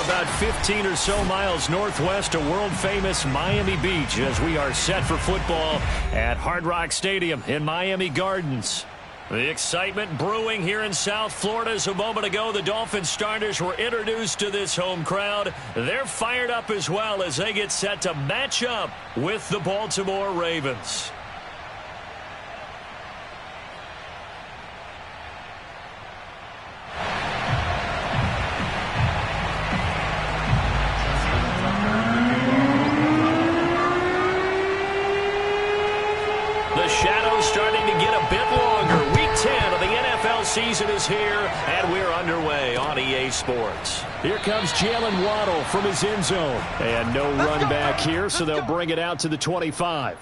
about 15 or so miles northwest of world-famous Miami Beach as we are set for football at Hard Rock Stadium in Miami Gardens. The excitement brewing here in South Florida as a moment ago the Dolphins starters were introduced to this home crowd. They're fired up as well as they get set to match up with the Baltimore Ravens. The shadow's starting to get a bit longer. Week 10 of the NFL season is here, and we're underway on EA Sports. Here comes Jalen Waddle from his end zone. And no run back here, so they'll bring it out to the 25.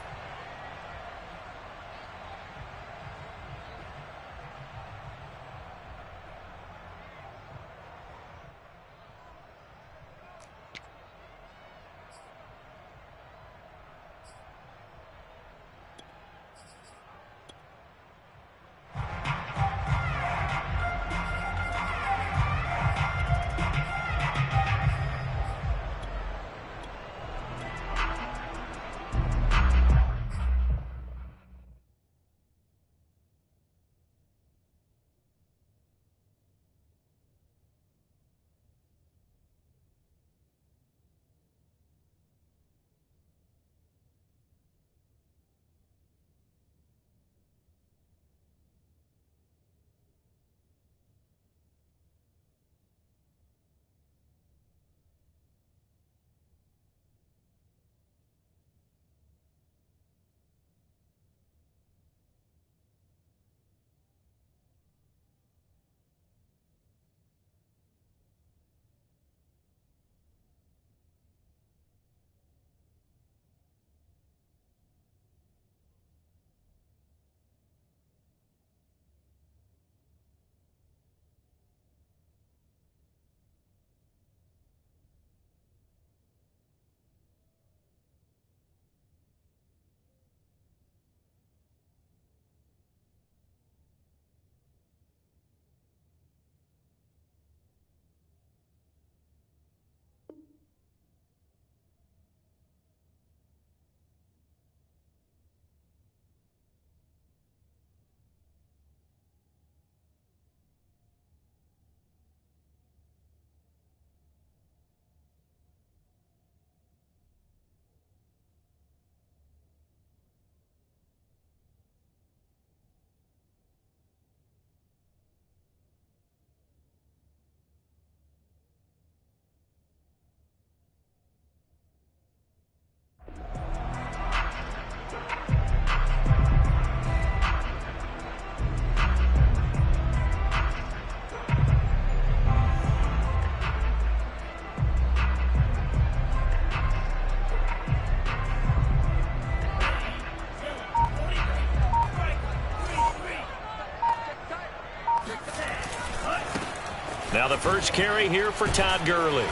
Now the first carry here for Todd Gurley.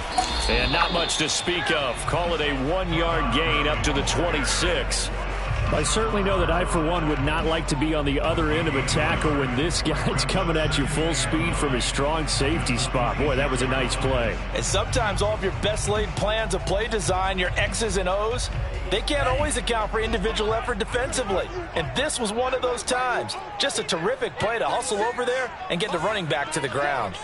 And not much to speak of. Call it a 1-yard gain up to the 26. I certainly know that I, for one, would not like to be on the other end of a tackle when this guy's coming at you full speed from his strong safety spot. Boy, that was a nice play. And sometimes all of your best laid plans of play design, your X's and O's, they can't always account for individual effort defensively. And this was one of those times. Just a terrific play to hustle over there and get the running back to the ground.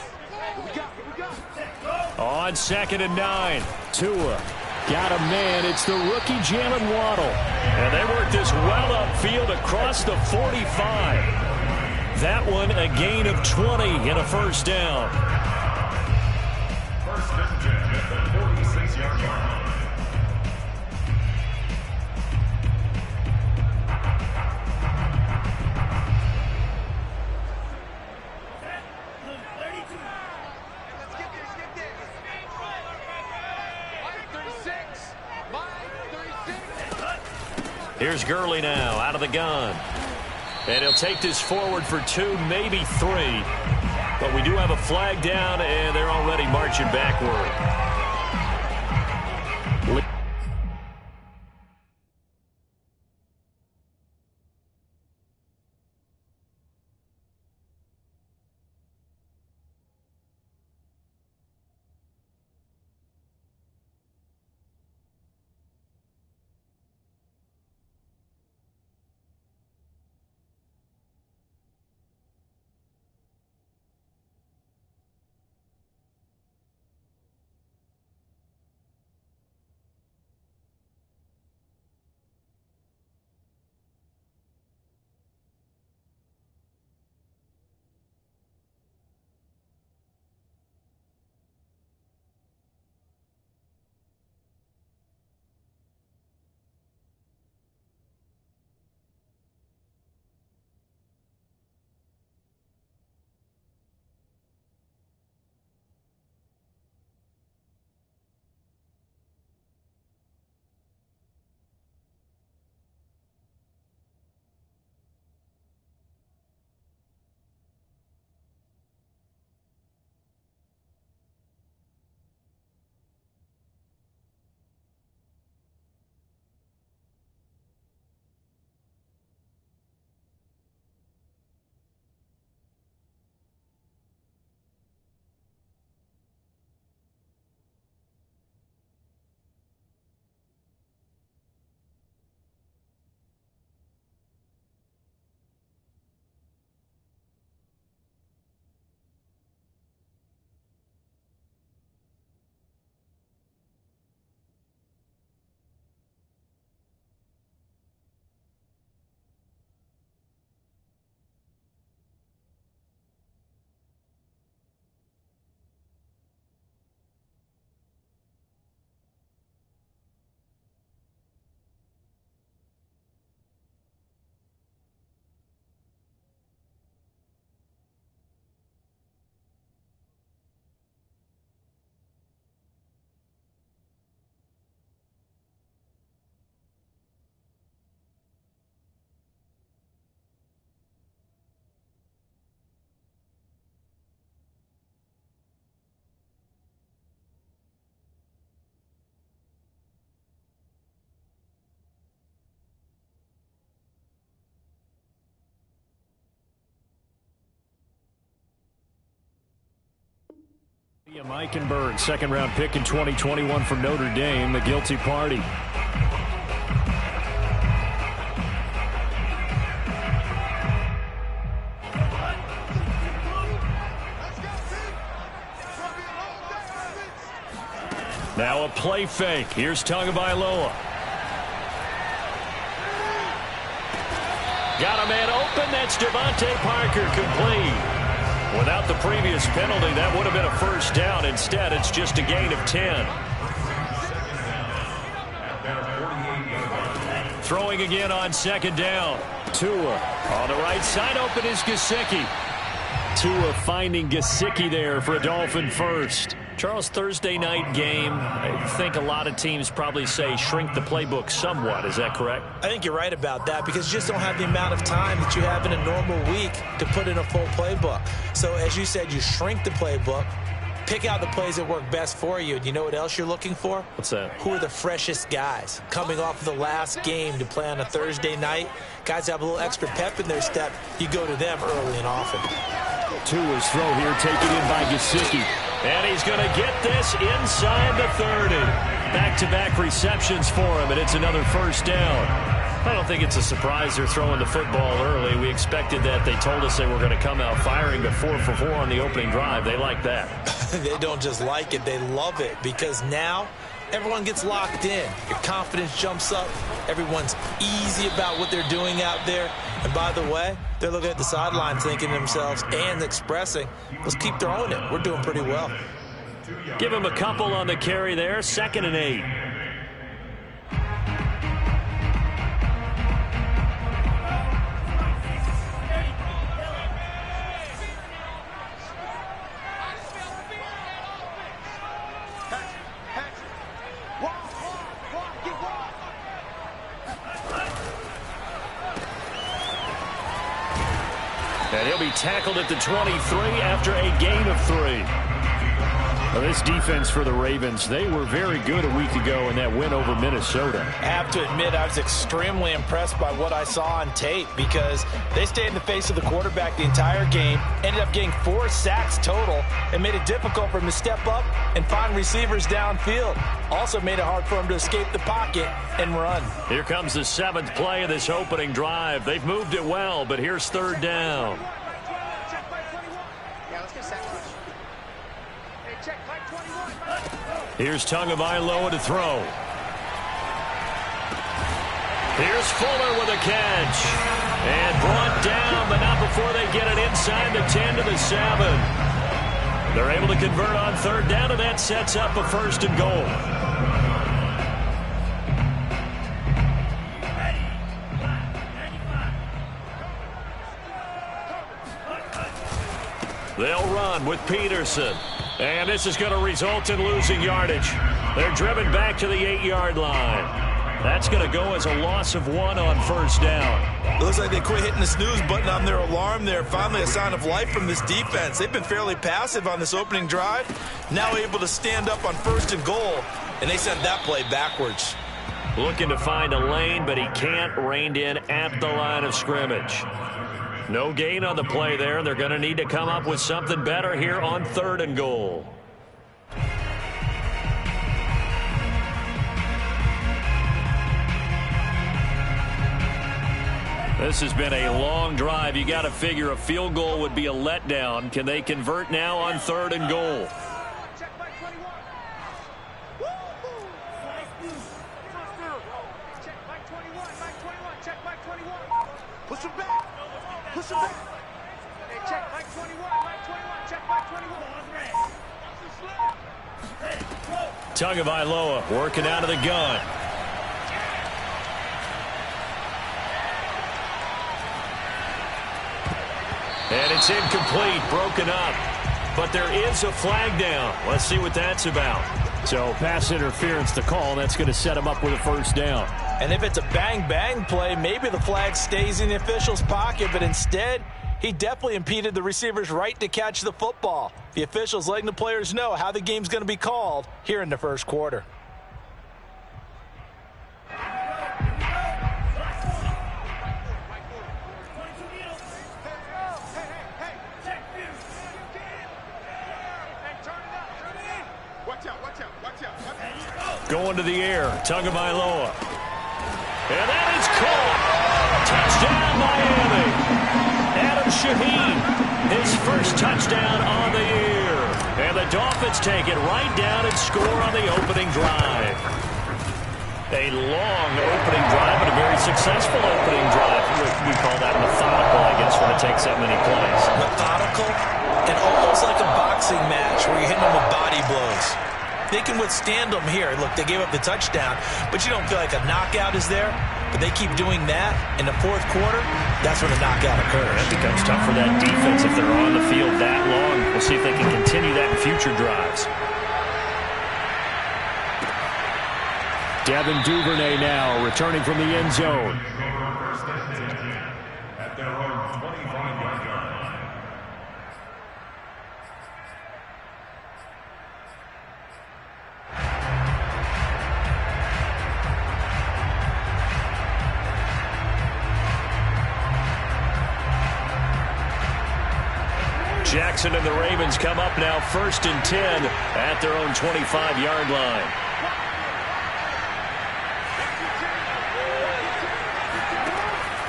On 2nd and 9. Tua got a man. It's the rookie Jalen Waddle. And they work this well upfield across the 45. That one a gain of 20 and a first down. First and 10 at the 46-yard line. Here's Gurley now out of the gun. And he'll take this forward for 2, maybe 3. But we do have a flag down, and they're already marching backward. Eichenberg, second-round pick in 2021 from Notre Dame, the guilty party. Now a play fake. Here's Tagovailoa. Got a man open. That's Devontae Parker, complete. Without the previous penalty, that would have been a first down. Instead, it's just a gain of 10. Throwing again on second down. Tua on the right side. Open is Gesicki. Tua finding Gesicki there for a Dolphin first. Charles, Thursday night game, I think a lot of teams probably say shrink the playbook somewhat. Is that correct? I think you're right about that because you just don't have the amount of time that you have in a normal week to put in a full playbook. So as you said, you shrink the playbook, pick out the plays that work best for you. And you know what else you're looking for? What's that? Who are the freshest guys coming off of the last game to play on a Thursday night? Guys have a little extra pep in their step. You go to them early and often. Tua's throw here taken in by Gesicki. And he's going to get this inside the 30. Back-to-back receptions for him, and it's another first down. I don't think it's a surprise they're throwing the football early. We expected that. They told us they were going to come out firing, but 4 for 4 on the opening drive. They like that. They don't just like it. They love it because now everyone gets locked in. Your confidence jumps up. Everyone's easy about what they're doing out there. And by the way, they're looking at the sideline thinking to themselves and expressing, let's keep throwing it. We're doing pretty well. Give him a couple on the carry there. 2nd and 8. And he'll be tackled at the 23 after a gain of 3. Well, this defense for the Ravens, they were very good a week ago in that win over Minnesota. I have to admit, I was extremely impressed by what I saw on tape because they stayed in the face of the quarterback the entire game, ended up getting 4 sacks total, and made it difficult for him to step up and find receivers downfield. Also made it hard for him to escape the pocket and run. Here comes the 7th play of this opening drive. They've moved it well, but here's 3rd down. Here's Tagovailoa to throw. Here's Fuller with a catch. And brought down, but not before they get it inside the 10 to the 7. They're able to convert on 3rd down, and that sets up a 1st and goal. They'll run with Peterson. And this is going to result in losing yardage. They're driven back to the 8-yard line. That's going to go as a loss of 1 on 1st down. It looks like they quit hitting the snooze button on their alarm there. Finally a sign of life from this defense. They've been fairly passive on this opening drive. Now able to stand up on 1st and goal. And they sent that play backwards. Looking to find a lane, but he can't. Reined in at the line of scrimmage. No gain on the play there. They're going to need to come up with something better here on 3rd and goal. This has been a long drive. You got to figure a field goal would be a letdown. Can they convert now on 3rd and goal? Push him back. Push him back. Hey, check Mike 21. Mike 21. Check Mike 21. Tagovailoa working out of the gun. And it's incomplete, broken up. But there is a flag down. Let's see what that's about. So pass interference to call. That's going to set him up with a 1st down. And if it's a bang-bang play, maybe the flag stays in the official's pocket, but instead, he definitely impeded the receiver's right to catch the football. The officials letting the players know how the game's going to be called here in the 1st quarter. Going to the air. Tagovailoa. And that is caught. Touchdown, Miami. Adam Shaheen, his first touchdown on the year. And the Dolphins take it right down and score on the opening drive. A long opening drive and a very successful opening drive. We call that methodical, I guess, when it takes that many plays. Methodical and almost like a boxing match where you're hitting them with body blows. They can withstand them here. Look, they gave up the touchdown, but you don't feel like a knockout is there. But they keep doing that in the fourth quarter. That's when the knockout occurs. That becomes tough for that defense if they're on the field that long. We'll see if they can continue that in future drives. Devin Duvernay now returning from the end zone. At their own 25-yard line. Jackson and the Ravens come up now 1st and 10 at their own 25-yard line.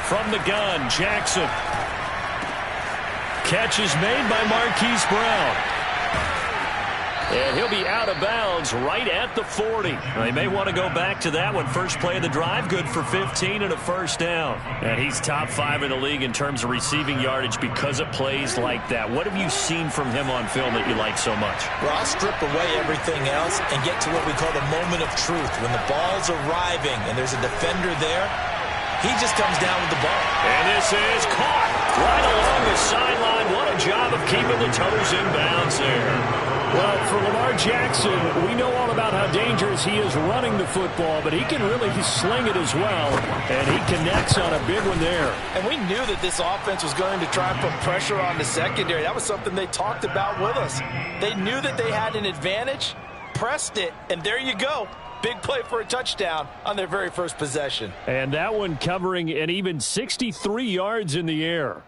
From the gun, Jackson. Catch is made by Marquise Brown. And he'll be out of bounds right at the 40. They may want to go back to that one. First play of the drive, good for 15 and a first down. And he's top 5 in the league in terms of receiving yardage because of plays like that. What have you seen from him on film that you like so much? Well, I'll strip away everything else and get to what we call the moment of truth. When the ball's arriving and there's a defender there, he just comes down with the ball. And this is caught right along the sideline. What a job of keeping the toes in bounds there. Well, for Lamar Jackson, we know all about how dangerous he is running the football, but he can really sling it as well, and he connects on a big one there. And we knew that this offense was going to try and put pressure on the secondary. That was something they talked about with us. They knew that they had an advantage, pressed it, and there you go. Big play for a touchdown on their very first possession. And that one covering an even 63 yards in the air.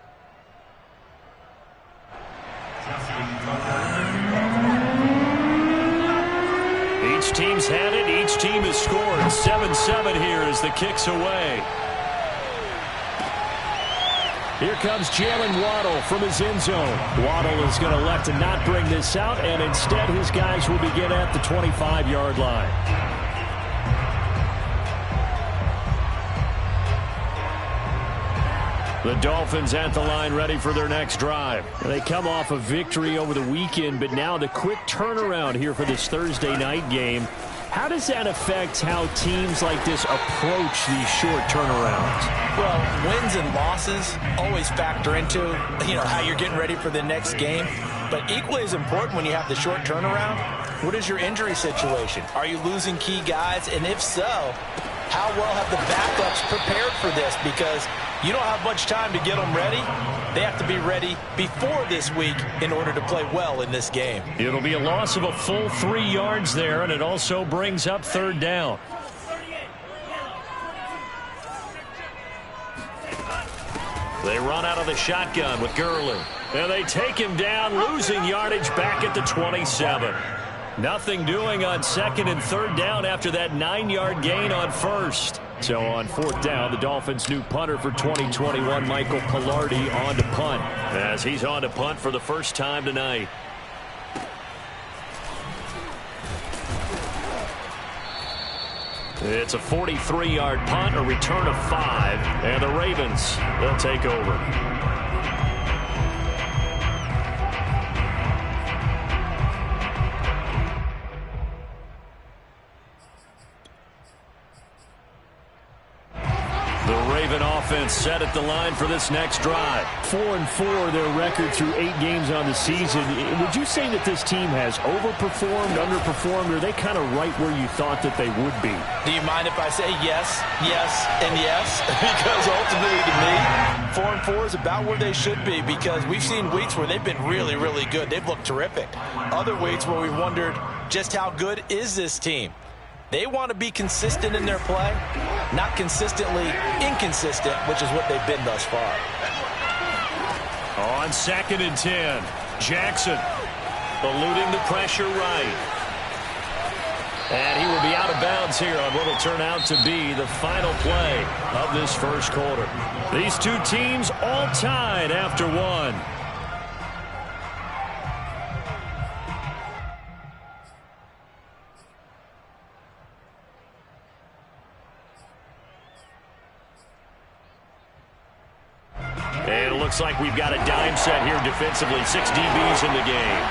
Each team's had it. Each team has scored. 7-7 here as the kick's away. Here comes Jalen Waddle from his end zone. Waddle is going to elect to not bring this out, and instead his guys will begin at the 25-yard line. The Dolphins at the line ready for their next drive. They come off a victory over the weekend, but now the quick turnaround here for this Thursday night game. How does that affect how teams like this approach these short turnarounds? Well, wins and losses always factor into, how you're getting ready for the next game. But equally as important when you have the short turnaround, what is your injury situation? Are you losing key guys? And if so, how well have the backups prepared for this? Because you don't have much time to get them ready. They have to be ready before this week in order to play well in this game. It'll be a loss of a full 3 yards there, and it also brings up 3rd down. They run out of the shotgun with Gurley. And they take him down, losing yardage back at the 27. Nothing doing on 2nd and 3rd down after that 9-yard gain on 1st. So on 4th down, the Dolphins' new punter for 2021, Michael Palardy, on to punt. As he's on to punt for the first time tonight. It's a 43-yard punt, a return of 5, and the Ravens, they'll take over. Offense set at the line for this next drive. 4-4 their record through 8 games on the season. Would you say that this team has overperformed, underperformed, or are they kind of right where you thought that they would be? Do you mind if I say yes, yes, and yes? Because ultimately to me, 4-4 is about where they should be, because we've seen weeks where they've been really, really good. They've looked terrific. Other weeks where we wondered just how good is this team. They want to be consistent in their play, not consistently inconsistent, which is what they've been thus far. On 2nd and 10, Jackson eluding the pressure right. And he will be out of bounds here on what will turn out to be the final play of this first quarter. These two teams all tied after one. And it looks like we've got a dime set here defensively. 6 DBs in the game.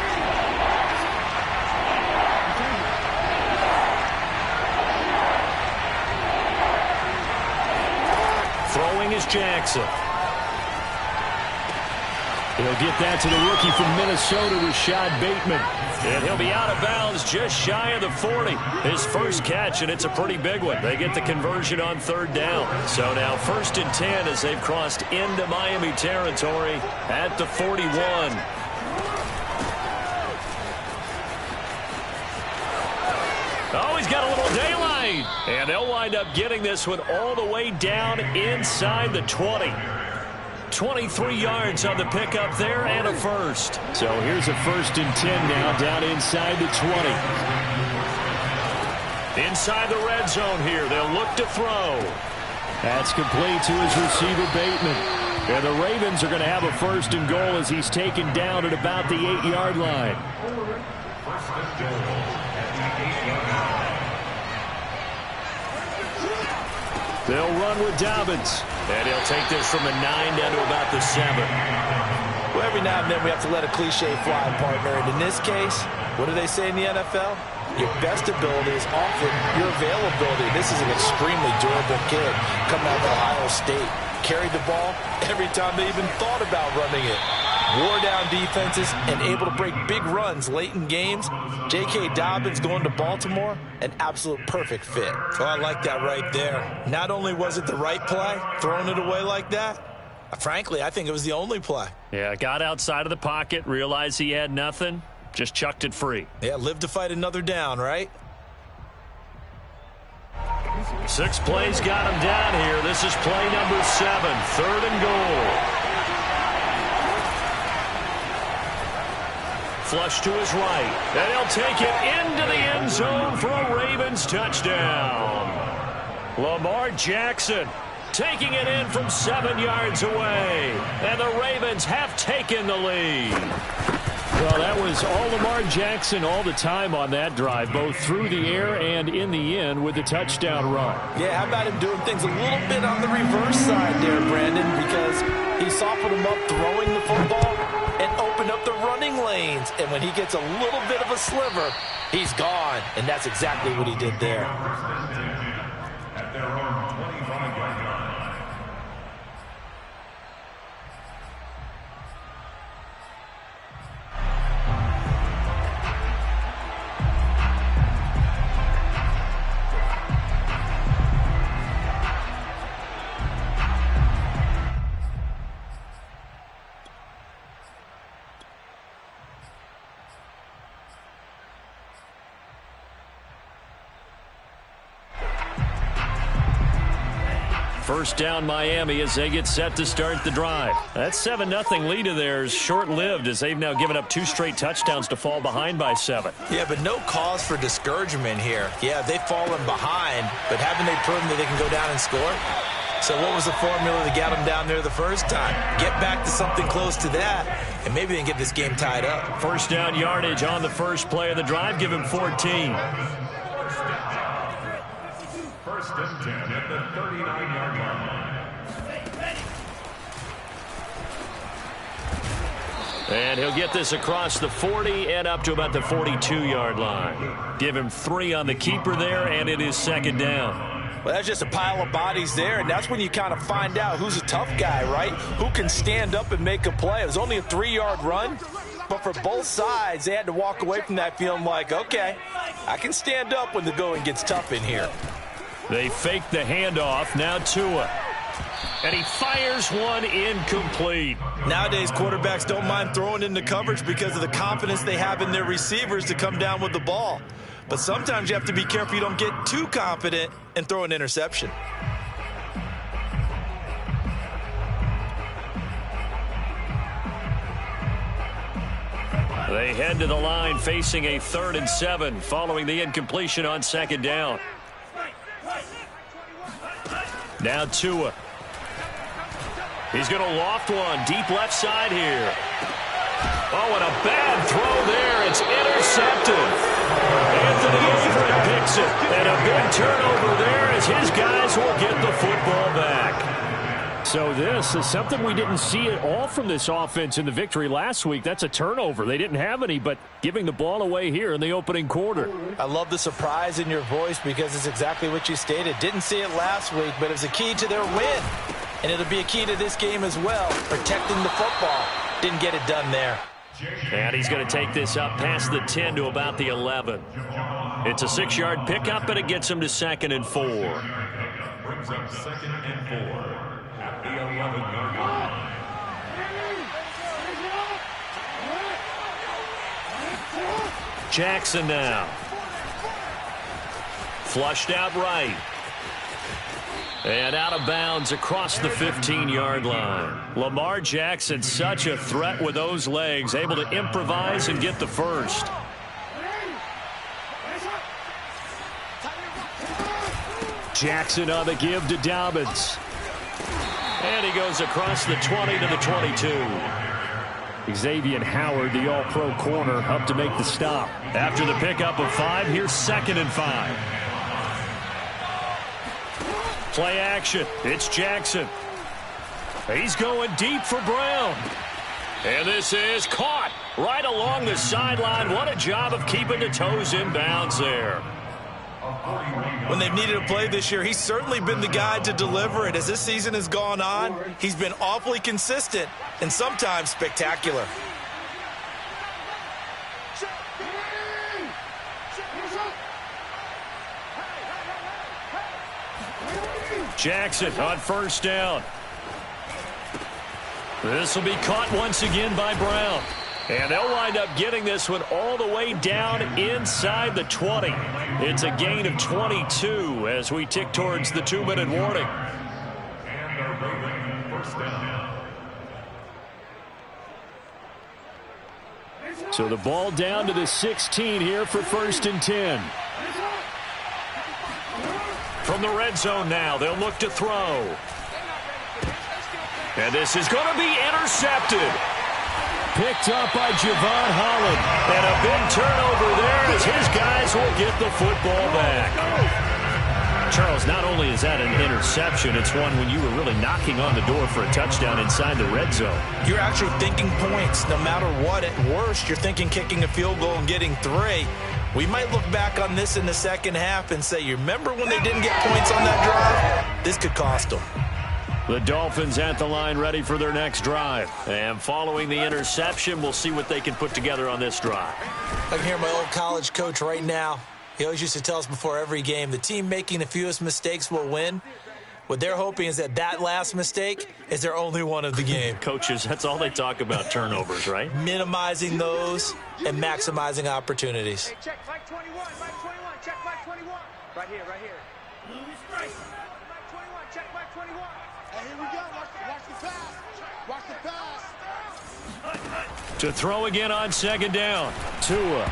Throwing is Jackson. He'll get that to the rookie from Minnesota, Rashad Bateman. And he'll be out of bounds just shy of the 40. His first catch, and it's a pretty big one. They get the conversion on 3rd down. So now 1st and 10 as they've crossed into Miami territory at the 41. Oh, he's got a little daylight. And they'll wind up getting this one all the way down inside the 20. 23 yards on the pickup there and a first. So here's a 1st and 10 now down inside the 20. Inside the red zone here. They'll look to throw. That's complete to his receiver, Bateman. And the Ravens are going to have a 1st and goal as he's taken down at about the 8-yard line. They'll run with Dobbins. And he'll take this from a 9 down to about the 7. Well, every now and then we have to let a cliche fly, partner. And in this case, what do they say in the NFL? Your best ability is often your availability. This is an extremely durable kid coming out of Ohio State. Carried the ball every time they even thought about running it. Wore down defenses and able to break big runs late in games. J.K. Dobbins going to Baltimore, an absolute perfect fit. Oh, I like that right there. Not only was it the right play, throwing it away like that, frankly, I think it was the only play. Yeah, got outside of the pocket, realized he had nothing, just chucked it free. Yeah, live to fight another down, right? 6 plays got him down here. This is play number 7, 3rd and goal. Flush to his right. And he'll take it into the end zone for a Ravens touchdown. Lamar Jackson taking it in from 7 yards away. And the Ravens have taken the lead. Well, that was all Lamar Jackson all the time on that drive, both through the air and in the end with the touchdown run. Yeah, how about him doing things a little bit on the reverse side there, Brandon, because he softened him up throwing the football and opened up the running lanes. And when he gets a little bit of a sliver, he's gone. And that's exactly what he did there. At their own 25-yard line. First down Miami as they get set to start the drive. That 7-0 lead of theirs short-lived as they've now given up 2 straight touchdowns to fall behind by 7. Yeah, but no cause for discouragement here. Yeah, they've fallen behind, but haven't they proven that they can go down and score? So what was the formula that got them down there the first time? Get back to something close to that, and maybe they can get this game tied up. First down yardage on the first play of the drive. Give him 14. First and 10 at the 39-yard line. And he'll get this across the 40 and up to about the 42-yard line. Give him 3 on the keeper there, and it is 2nd down. Well, that's just a pile of bodies there, and that's when you kind of find out who's a tough guy, right? Who can stand up and make a play. It was only a 3-yard run, but for both sides, they had to walk away from that feeling like, okay, I can stand up when the going gets tough in here. They fake the handoff. Now Tua. And he fires one incomplete. Nowadays, quarterbacks don't mind throwing into coverage because of the confidence they have in their receivers to come down with the ball. But sometimes you have to be careful you don't get too confident and throw an interception. They head to the line facing a 3rd and 7 following the incompletion on 2nd down. Now Tua. He's going to loft one deep left side here. Oh, and a bad throw there. It's intercepted. Anthony Everett picks it. And a big turnover there as his guys will get the football back. So this is something we didn't see at all from this offense in the victory last week. That's a turnover. They didn't have any, but giving the ball away here in the opening quarter. I love the surprise in your voice because it's exactly what you stated. Didn't see it last week, but it was a key to their win. And it'll be a key to this game as well, protecting the football. Didn't get it done there. And he's going to take this up past the 10 to about the 11. It's a 6-yard pickup, and it gets him to 2nd and 4. Brings up 2nd and 4 at the 11-yard line. Jackson now. Flushed out right. And out of bounds across the 15-yard line. Lamar Jackson, such a threat with those legs, able to improvise and get the first. Jackson on the give to Dobbins. And he goes across the 20 to the 22. Xavier Howard, the all-pro corner, up to make the stop. After the pickup of 5, here's 2nd and 5. Play action. It's Jackson. He's going deep for Brown. And this is caught right along the sideline. What a job of keeping the toes in bounds there. When they've needed a play this year, he's certainly been the guy to deliver it. As this season has gone on, he's been awfully consistent and sometimes spectacular. Jackson on 1st down. This will be caught once again by Brown. And they'll wind up getting this one all the way down inside the 20. It's a gain of 22 as we tick towards the 2-minute warning. And they're moving 1st down. So the ball down to the 16 here for 1st and 10. From the red zone now, they'll look to throw. And this is going to be intercepted. Picked up by Javon Holland. And a big turnover there as his guys will get the football back. Charles, not only is that an interception, it's one when you were really knocking on the door for a touchdown inside the red zone. You're actually thinking points. No matter what, at worst, you're thinking kicking a field goal and getting 3. We might look back on this in the second half and say, you remember when they didn't get points on that drive? This could cost them. The Dolphins at the line ready for their next drive. And following the interception, we'll see what they can put together on this drive. I can hear my old college coach right now. He always used to tell us before every game, the team making the fewest mistakes will win. What they're hoping is that last mistake is their only one of the game. Coaches, that's all they talk about, turnovers, right? Minimizing those and maximizing opportunities. Hey, check Mike 21, Mike 21, check Mike 21. Right here, right here. Mike 21, check Mike 21. Hey, here we go. Watch the pass. Watch the pass. To throw again on 2nd down. Tua.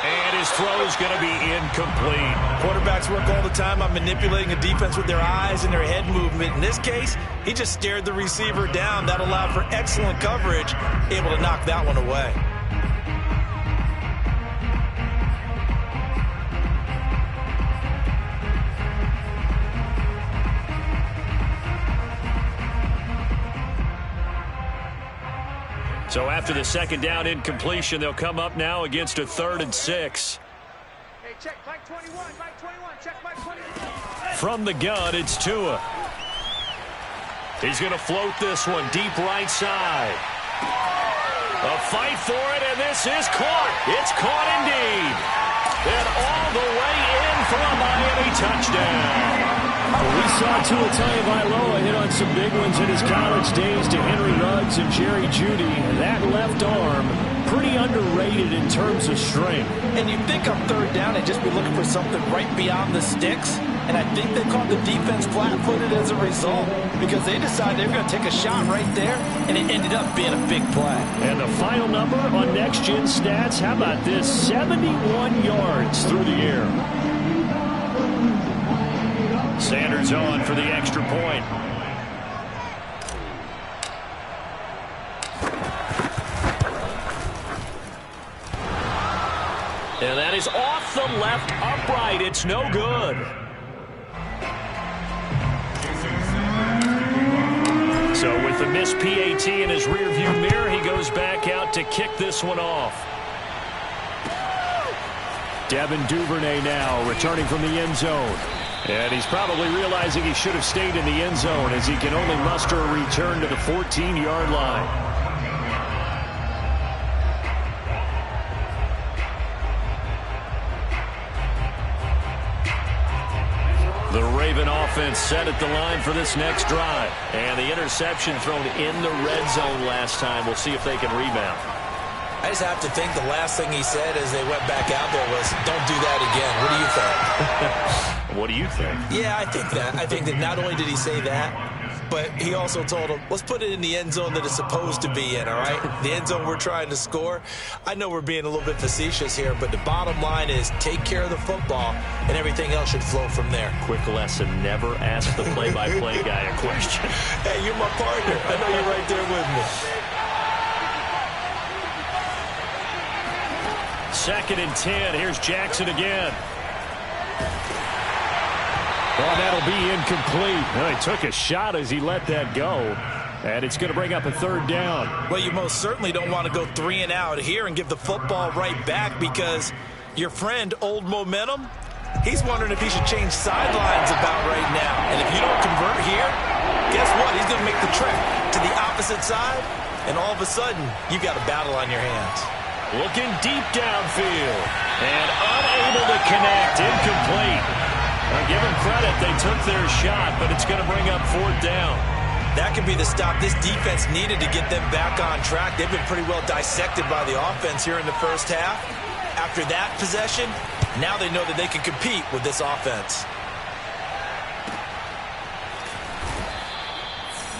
And his throw is going to be incomplete. Quarterbacks work all the time on manipulating a defense with their eyes and their head movement. In this case, he just stared the receiver down. That allowed for excellent coverage, able to knock that one away. So after the 2nd down incompletion, they'll come up now against a 3rd and 6. Hey, check Mike 21, Mike 21, check Mike 21. From the gun, it's Tua. He's going to float this one deep right side. A fight for it, and this is caught. It's caught indeed. And all the way in for a Miami touchdown. We saw Tua Tagovailoa hit on some big ones in his college days to Henry Ruggs and Jerry Jeudy. That left arm pretty underrated in terms of strength. And you think on third down they'd just be looking for something right beyond the sticks. And I think they caught the defense flat-footed as a result because they decided they were going to take a shot right there, and it ended up being a big play. And the final number on Next Gen Stats, how about this? 71 yards through the air. Sanders on for the extra point. And that is off the left upright. It's no good. So with the missed PAT in his rearview mirror, he goes back out to kick this one off. Devin Duvernay now returning from the end zone. And he's probably realizing he should have stayed in the end zone as he can only muster a return to the 14-yard line. The Raven offense set at the line for this next drive. And the interception thrown in the red zone last time. We'll see if they can rebound. I just have to think the last thing he said as they went back out there was, don't do that again. What do you think? What do you think? Yeah, I think that. I think that not only did he say that, but he also told him, let's put it in the end zone that it's supposed to be in, all right? The end zone we're trying to score. I know we're being a little bit facetious here, but the bottom line is take care of the football, and everything else should flow from there. Quick lesson, never ask the play-by-play guy a question. Hey, you're my partner. I know you're right there with me. 2nd and 10. Here's Jackson again. Oh, that'll be incomplete. Well, he took a shot as he let that go. And it's going to bring up a 3rd down. Well, you most certainly don't want to go 3 and out here and give the football right back because your friend, Old Momentum, he's wondering if he should change sidelines about right now. And if you don't convert here, guess what? He's going to make the trek to the opposite side, and all of a sudden, you've got a battle on your hands. Looking deep downfield. And unable to connect. Incomplete. Give them credit. They took their shot, but it's going to bring up 4th down. That could be the stop this defense needed to get them back on track. They've been pretty well dissected by the offense here in the first half. After that possession, now they know that they can compete with this offense.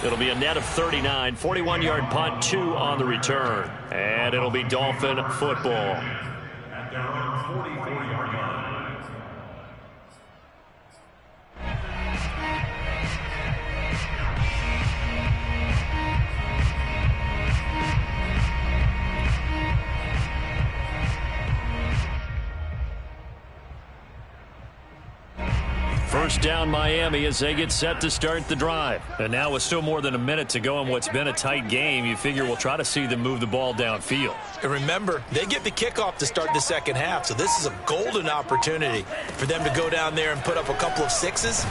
It'll be a net of 39. 41-yard punt, 2 on the return. And it'll be Dolphin football. At their own 44-yard line. First down Miami as they get set to start the drive. And now with still more than a minute to go in what's been a tight game, you figure we'll try to see them move the ball downfield. And remember, they get the kickoff to start the second half, so this is a golden opportunity for them to go down there and put up a couple of sixes.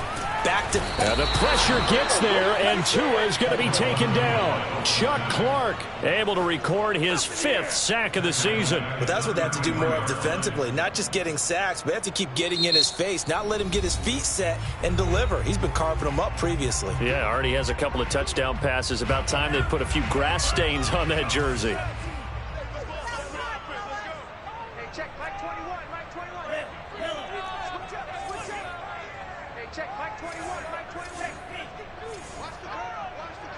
Back to... And the pressure gets there, and Tua is going to be taken down. Chuck Clark able to record his 5th sack of the season. But that's what they have to do more of defensively, not just getting sacks, but they have to keep getting in his face, not let him get his feet set and deliver. He's been carving them up previously. Yeah, already has a couple of touchdown passes. About time they put a few grass stains on that jersey. Hey, check, Mike 21, Mike 21. Switch up, switch up. Hey, check, Mike 21, Mike 21. Watch the curl, watch the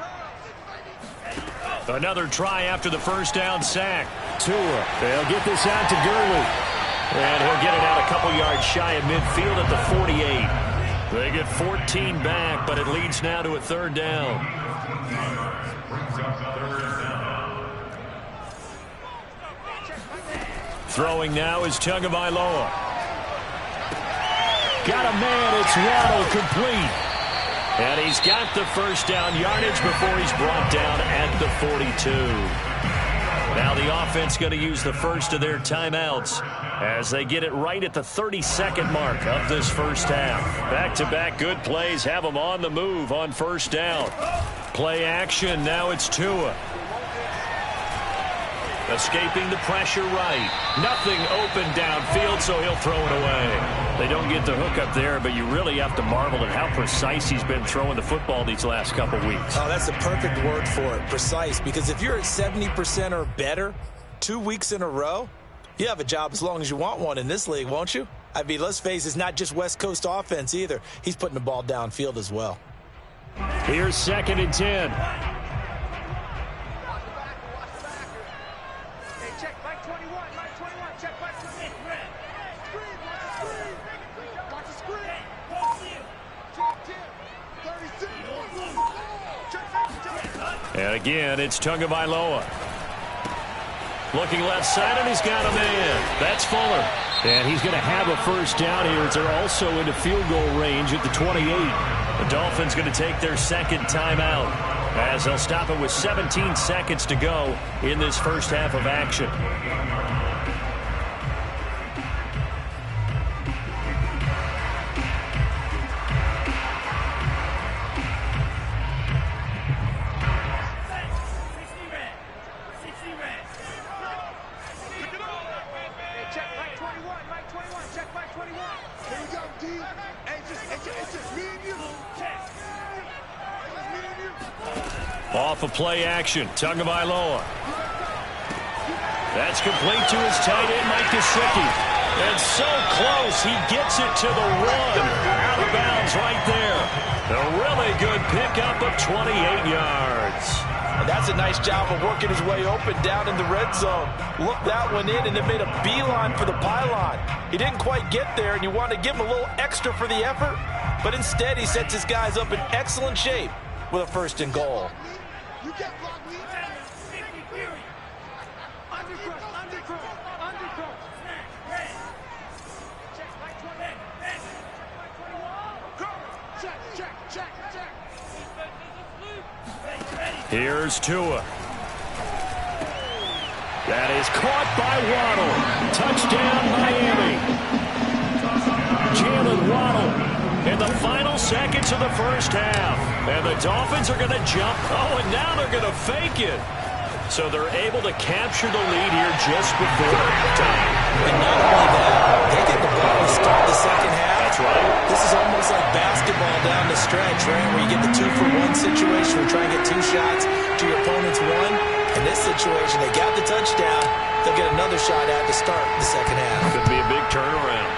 curl. Another try after the first down sack. Tua, they'll get this out to Gurley. And he'll get it out a couple yards shy of midfield at the 48. They get 14 back, but it leads now to a 3rd down. Throwing now is Tagovailoa. Got a man, it's Waddle, complete. And he's got the first down yardage before he's brought down at the 42. Now the offense going to use the first of their timeouts as they get it right at the 32nd mark of this first half. Back-to-back good plays have them on the move on first down. Play action, now it's Tua. Escaping the pressure right. Nothing open downfield, so he'll throw it away. They don't get the hook up there, but you really have to marvel at how precise he's been throwing the football these last couple weeks. Oh, that's the perfect word for it, precise, because if you're at 70% or better, 2 weeks in a row? You have a job as long as you want one in this league, won't you? I mean, let's face it, it's not just West Coast offense either. He's putting the ball downfield as well. Here's 2nd and 10. Hey, check Mike 21, Mike 21, check Mike 21. Screen, watch the screen. Check 10, 36. And again, it's Tagovailoa. Looking left side, and he's got a man. That's Fuller. And he's going to have a first down here as they're also into field goal range at the 28. The Dolphins going to take their 2nd timeout as they'll stop it with 17 seconds to go in this first half of action. Off of play action, Tagovailoa. That's complete to his tight end, Mike Gesicki. And so close, he gets it to the run. Out of bounds right there. A really good pickup of 28 yards. And that's a nice job of working his way open down in the red zone. Looked that one in and then made a beeline for the pylon. He didn't quite get there, and you want to give him a little extra for the effort, but instead he sets his guys up in excellent shape with a 1st and goal. You can't block me. Undercross. Check Mike 21. Check. Here's Tua. That is caught by Waddle. Touchdown, Miami. Jalen Waddle in the final seconds of the first half. And the Dolphins are going to jump. Oh, and now they're going to fake it. So they're able to capture the lead here just before halftime. And not only that, they get the ball to start the second half. That's right. This is almost like basketball down the stretch, right, where you get the 2-for-1 situation where you try and get 2 shots to your opponent's 1. In this situation, they got the touchdown. They'll get another shot at to start the second half. Could be a big turnaround.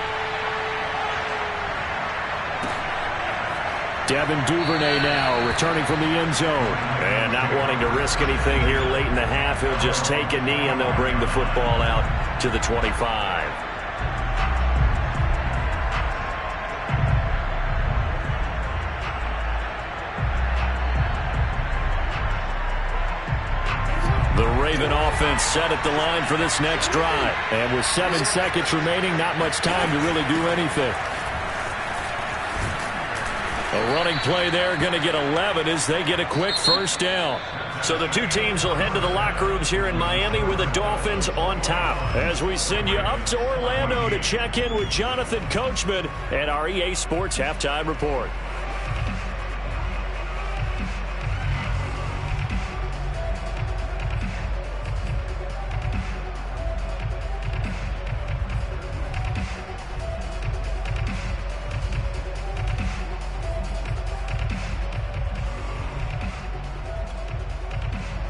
Devin Duvernay now returning from the end zone. And not wanting to risk anything here late in the half, he'll just take a knee and they'll bring the football out to the 25. The Raven offense set at the line for this next drive. And with 7 seconds remaining, not much time to really do anything. A running play there, going to get 11 as they get a quick first down. So the two teams will head to the locker rooms here in Miami with the Dolphins on top. As we send you up to Orlando to check in with Jonathan Coachman at our EA Sports Halftime Report.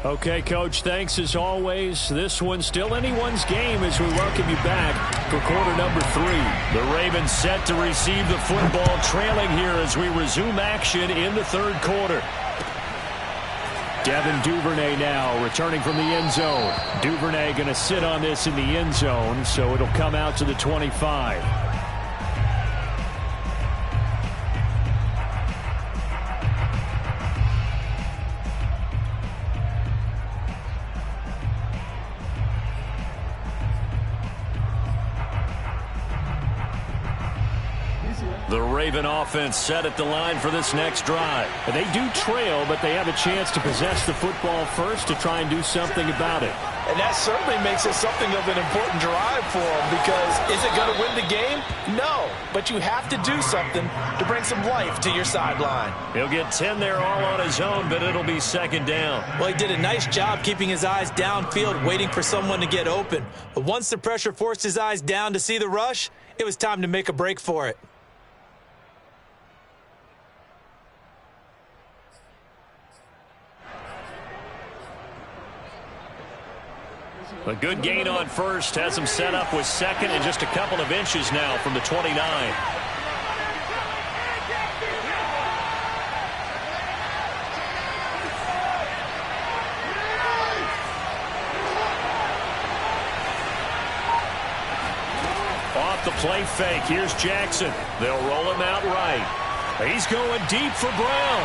Okay, Coach, thanks as always. This one's still anyone's game as we welcome you back for quarter number 3. The Ravens set to receive the football, trailing here as we resume action in the third quarter. Devin Duvernay now returning from the end zone. Duvernay going to sit on this in the end zone, so it'll come out to the 25. The Raven offense set at the line for this next drive. And they do trail, but they have a chance to possess the football first to try and do something about it. And that certainly makes it something of an important drive for them, because is it going to win the game? No, but you have to do something to bring some life to your sideline. He'll get 10 there all on his own, but it'll be second down. Well, he did a nice job keeping his eyes downfield, waiting for someone to get open. But once the pressure forced his eyes down to see the rush, it was time to make a break for it. A good gain on first has him set up with second and just a couple of inches now from the 29. Off the play fake, here's Jackson. They'll roll him out right. He's going deep for Brown.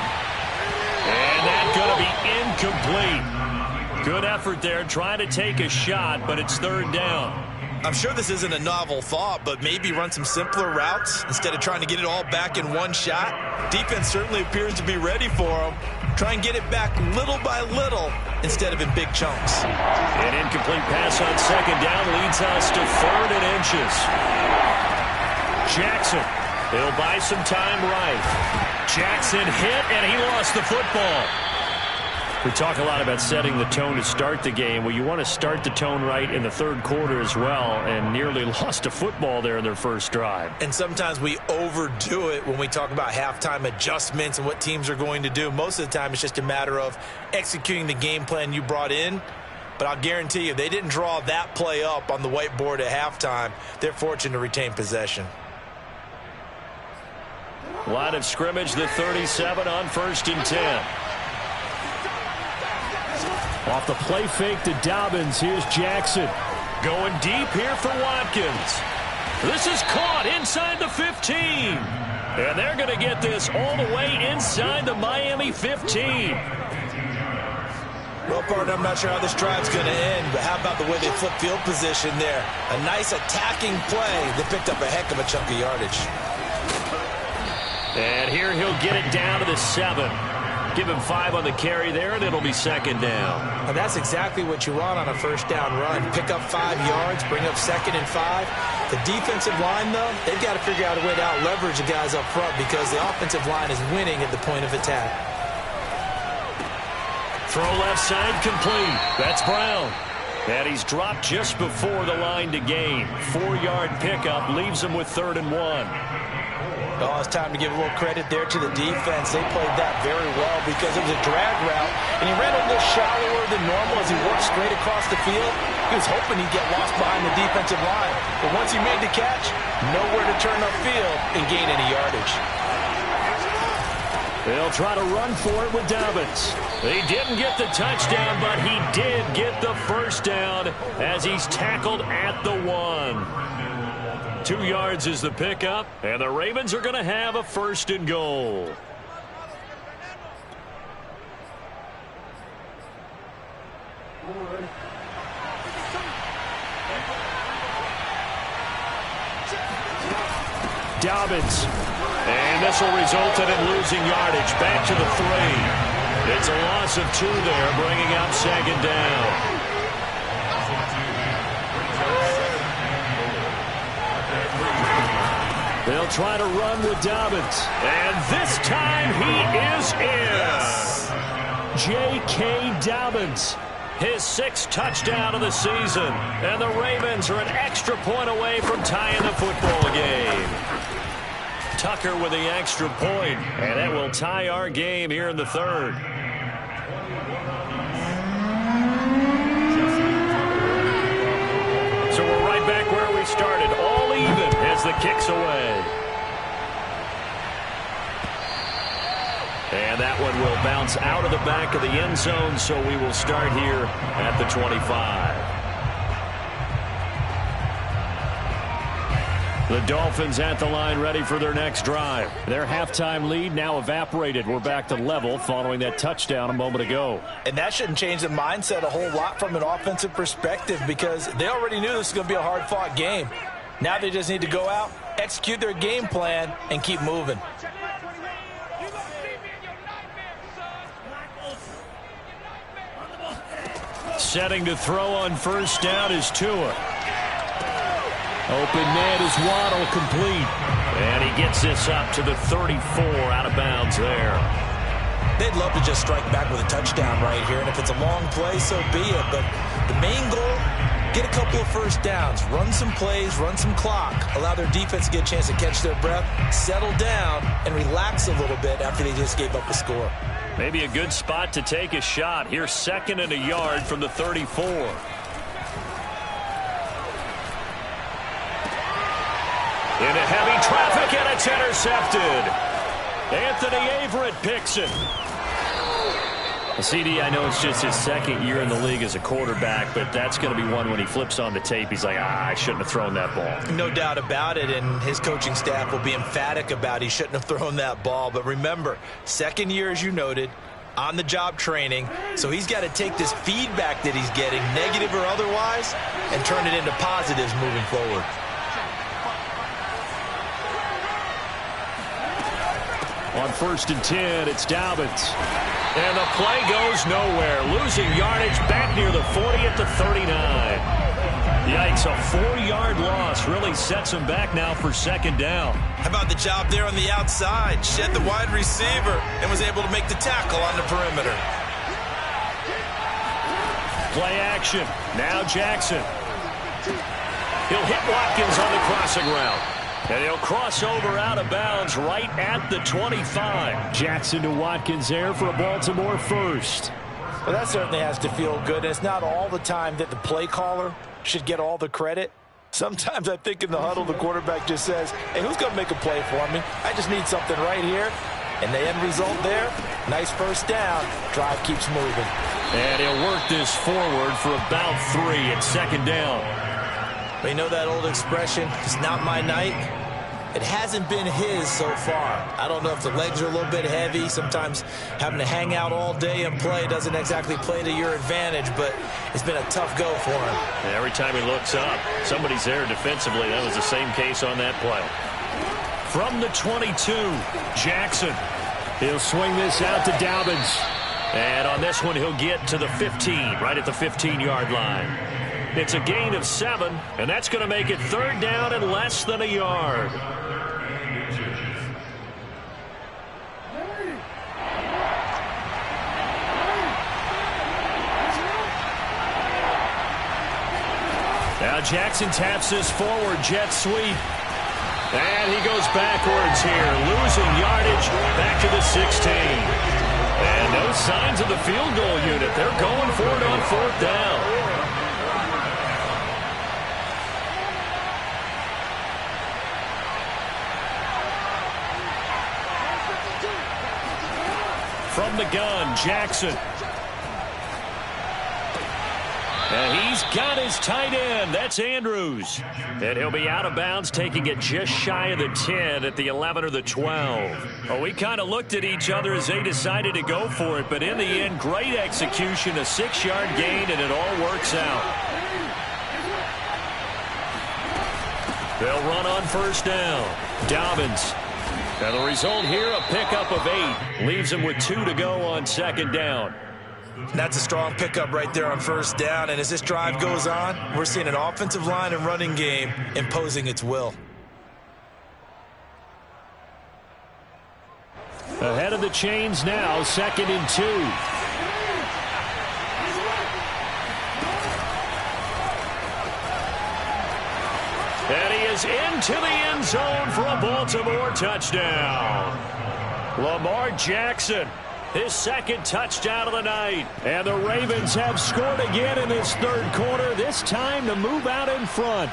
And that's going to be incomplete. Good effort there, trying to take a shot, but it's third down. I'm sure this isn't a novel thought, but maybe run some simpler routes instead of trying to get it all back in one shot. Defense certainly appears to be ready for him. Try and get it back little by little instead of in big chunks. An incomplete pass on second down leads us to 3rd and inches. Jackson, he'll buy some time right. Jackson hit, and he lost the football. We talk a lot about setting the tone to start the game. Well, you want to start the tone right in the third quarter as well, and nearly lost a football there in their first drive. And sometimes we overdo it when we talk about halftime adjustments and what teams are going to do. Most of the time, it's just a matter of executing the game plan you brought in. But I'll guarantee you, they didn't draw that play up on the whiteboard at halftime. They're fortunate to retain possession. Line of scrimmage, the 37 on 1st and 10. Off the play fake to Dobbins. Here's Jackson. Going deep here for Watkins. This is caught inside the 15. And they're going to get this all the way inside the Miami 15. Well, partner, I'm not sure how this drive's going to end, but how about the way they flip field position there? A nice attacking play that picked up a heck of a chunk of yardage. And here he'll get it down to the 7. Give him 5 on the carry there, and it'll be second down. Well, that's exactly what you want on a first down run. Pick up 5 yards, bring up 2nd and 5. The defensive line, though, they've got to figure out a way to out-leverage the guys up front because the offensive line is winning at the point of attack. Throw left side complete. That's Brown. And he's dropped just before the line to gain. 4-yard pickup leaves him with 3rd and 1. Oh, it's time to give a little credit there to the defense. They played that very well because it was a drag route, and he ran a little shallower than normal as he worked straight across the field. He was hoping he'd get lost behind the defensive line, but once he made the catch, nowhere to turn upfield and gain any yardage. They'll try to run for it with Dobbins. He didn't get the touchdown, but he did get the first down as he's tackled at the 1. 2 yards is the pickup, and the Ravens are going to have a 1st and goal. Dobbins. And this will result in him losing yardage. Back to the 3. It's a loss of 2 there, bringing up second down. They'll try to run with Dobbins. And this time he is in. J.K. Dobbins, his 6th touchdown of the season. And the Ravens are an extra point away from tying the football game. Tucker with the extra point, and that will tie our game here in the 3rd. So we're right back where we started, all even as the kick's away. And that one will bounce out of the back of the end zone, so we will start here at the 25. The Dolphins at the line ready for their next drive. Their halftime lead now evaporated. We're back to level following that touchdown a moment ago. And that shouldn't change the mindset a whole lot from an offensive perspective because they already knew this was going to be a hard-fought game. Now they just need to go out, execute their game plan, and keep moving. Setting to throw on first down is Tua. Open man is Waddle, complete. And he gets this up to the 34, out of bounds there. They'd love to just strike back with a touchdown right here, and if it's a long play, so be it. But the main goal, get a couple of first downs, run some plays, run some clock, allow their defense to get a chance to catch their breath, settle down, and relax a little bit after they just gave up a score. Maybe a good spot to take a shot. Here's 2nd and a yard from the 34. Into heavy traffic, and it's intercepted. Anthony Averett picks it. CD, I know it's just his second year in the league as a quarterback, but that's going to be one when he flips on the tape. He's like, I shouldn't have thrown that ball. No doubt about it, and his coaching staff will be emphatic about he shouldn't have thrown that ball. But remember, second year, as you noted, on-the-job training, so he's got to take this feedback that he's getting, negative or otherwise, and turn it into positives moving forward. On 1st and 10, it's Dobbins. And the play goes nowhere. Losing yardage back near the 40 at the 39. Yikes, a 4-yard loss really sets him back now for 2nd down. How about the job there on the outside? Shed the wide receiver and was able to make the tackle on the perimeter. Play action. Now Jackson. He'll hit Watkins on the crossing route. And he'll cross over out of bounds right at the 25. Jackson to Watkins there for a Baltimore first. Well, that certainly has to feel good. It's not all the time that the play caller should get all the credit. Sometimes I think in the huddle, the quarterback just says, hey, who's going to make a play for me? I just need something right here. And the end result there, nice 1st down. Drive keeps moving. And he'll work this forward for about 3 at 2nd down. But you know that old expression, it's not my night? It hasn't been his so far. I don't know if the legs are a little bit heavy. Sometimes having to hang out all day and play doesn't exactly play to your advantage, but it's been a tough go for him. And every time he looks up, somebody's there defensively. That was the same case on that play. From the 22, Jackson. He'll swing this out to Dobbins. And on this one, he'll get to the 15, right at the 15-yard line. It's a gain of 7, and that's going to make it 3rd down and less than a yard. Now Jackson taps this forward jet sweep. And he goes backwards here, losing yardage back to the 16. And no signs of the field goal unit. They're going for it on 4th down. From the gun, Jackson. And he's got his tight end. That's Andrews. And he'll be out of bounds, taking it just shy of the 10 at the 11 or the 12. Well, we kind of looked at each other as they decided to go for it. But in the end, great execution, a 6-yard gain, and it all works out. They'll run on 1st down. Dobbins. And the result here, a pickup of 8. Leaves him with 2 to go on 2nd down. That's a strong pickup right there on 1st down. And as this drive goes on, we're seeing an offensive line and running game imposing its will. Ahead of the chains now, 2nd and 2. And he is into the end zone for a Baltimore touchdown. Lamar Jackson, his 2nd touchdown of the night. And the Ravens have scored again in this 3rd quarter, this time to move out in front.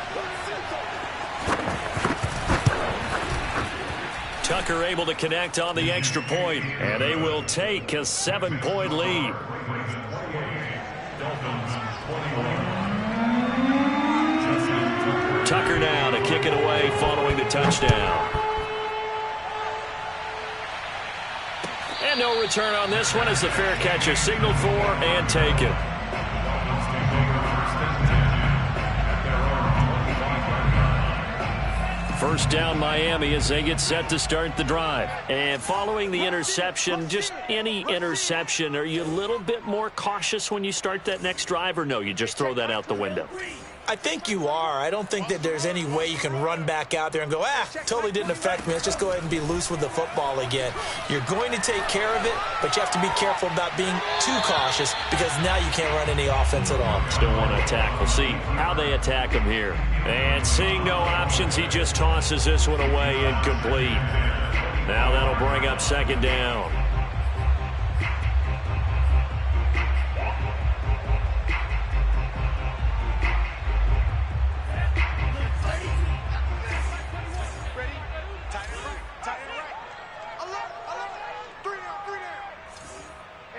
Tucker able to connect on the extra point, and they will take a 7-point lead. Tucker now to kick it away following the touchdown. And no return on this one as the fair catch is signaled for and taken. First down Miami as they get set to start the drive. And following the interception, just any interception, are you a little bit more cautious when you start that next drive, or no, you just throw that out the window? I think you are. I don't think that there's any way you can run back out there and go, totally didn't affect me. Let's just go ahead and be loose with the football again. You're going to take care of it, but you have to be careful about being too cautious because now you can't run any offense at all. Still want to attack. We'll see how they attack him here. And seeing no options, he just tosses this one away incomplete. Now that'll bring up 2nd down.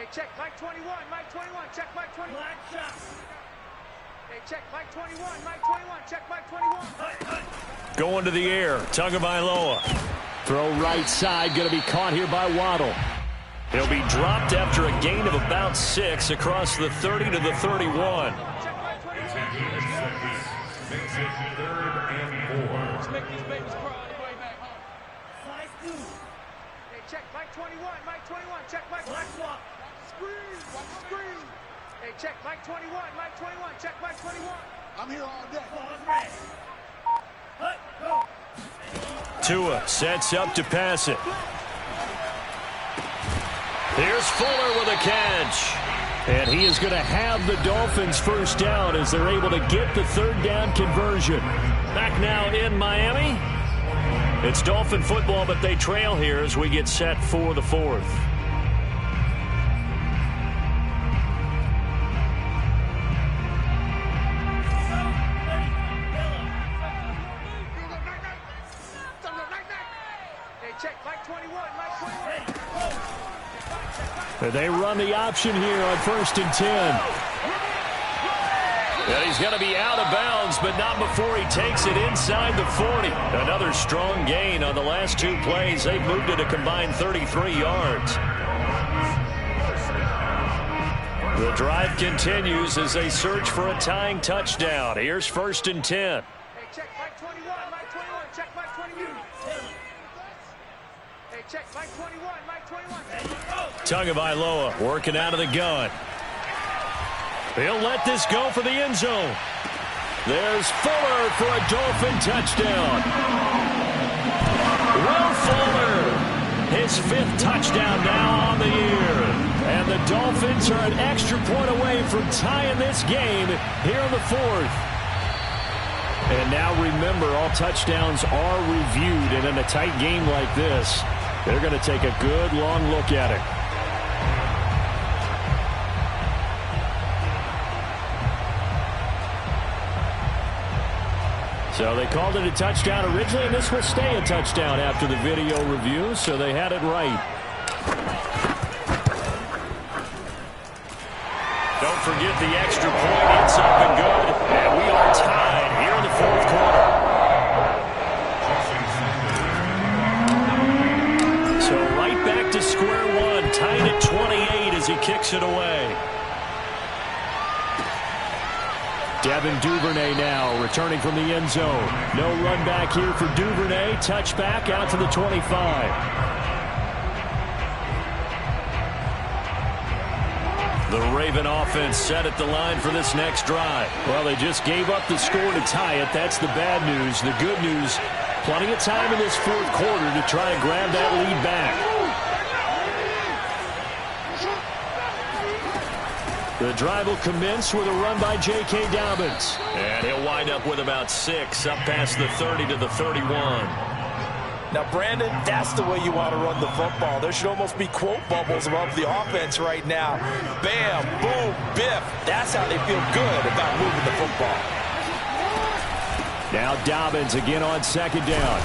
Hey, check, Mike 21, Mike 21, check Mike 21. Hey, check, Mike 21, Mike 21, check Mike 21. Going to the air, Tagovailoa. Throw right side, going to be caught here by Waddle. He'll be dropped after a gain of about 6 across the 30 to the 31. Check Mike 21. Makes it 3rd and 4. Let's make these babies cry on the way back home. Hey, check Mike 21, Mike 21, check Mike 21. Screen, watch the screen. Hey, check Mike 21, Mike 21, check Mike 21. I'm here all day. Tua sets up to pass it. Here's Fuller with a catch. And he is going to have the Dolphins first down as they're able to get the 3rd down conversion. Back now in Miami. It's Dolphin football, but they trail here as we get set for the 4th. They run the option here on 1st and 10. And he's going to be out of bounds, but not before he takes it inside the 40. Another strong gain on the last 2 plays. They've moved it a combined 33 yards. The drive continues as they search for a tying touchdown. Here's 1st and 10. Hey, check Mike 21, Mike 21, check Mike 21. Hey, check Mike 21, Mike 21. Tagovailoa working out of the gun. He'll let this go for the end zone. There's Fuller for a Dolphin touchdown. Will Fuller, his 5th touchdown now on the year. And the Dolphins are an extra point away from tying this game here in the 4th. And now remember, all touchdowns are reviewed, and in a tight game like this, they're going to take a good long look at it. So they called it a touchdown originally, and this will stay a touchdown after the video review, so they had it right. Don't forget the extra point. It's up and good. And we are tied here in the 4th quarter. So right back to square one. Tied at 28 as he kicks it away. Devin Duvernay now returning from the end zone. No run back here for Duvernay. Touchback out to the 25. The Raven offense set at the line for this next drive. Well, they just gave up the score to tie it. That's the bad news. The good news, plenty of time in this 4th quarter to try and grab that lead back. The drive will commence with a run by J.K. Dobbins. And he'll wind up with about 6 up past the 30 to the 31. Now, Brandon, that's the way you want to run the football. There should almost be quote bubbles above the offense right now. Bam, boom, biff. That's how they feel good about moving the football. Now Dobbins again on 2nd down.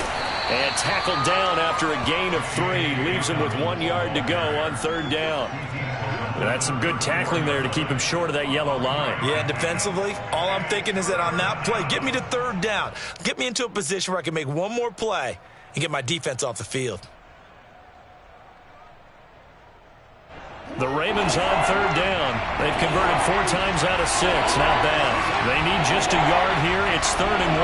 And tackled down after a gain of 3. Leaves him with 1 yard to go on 3rd down. That's some good tackling there to keep him short of that yellow line. Yeah, defensively, all I'm thinking is that on that play, get me to 3rd down. Get me into a position where I can make one more play and get my defense off the field. The Ravens on 3rd down. They've converted 4 times out of 6. Not bad. They need just a yard here. It's 3rd and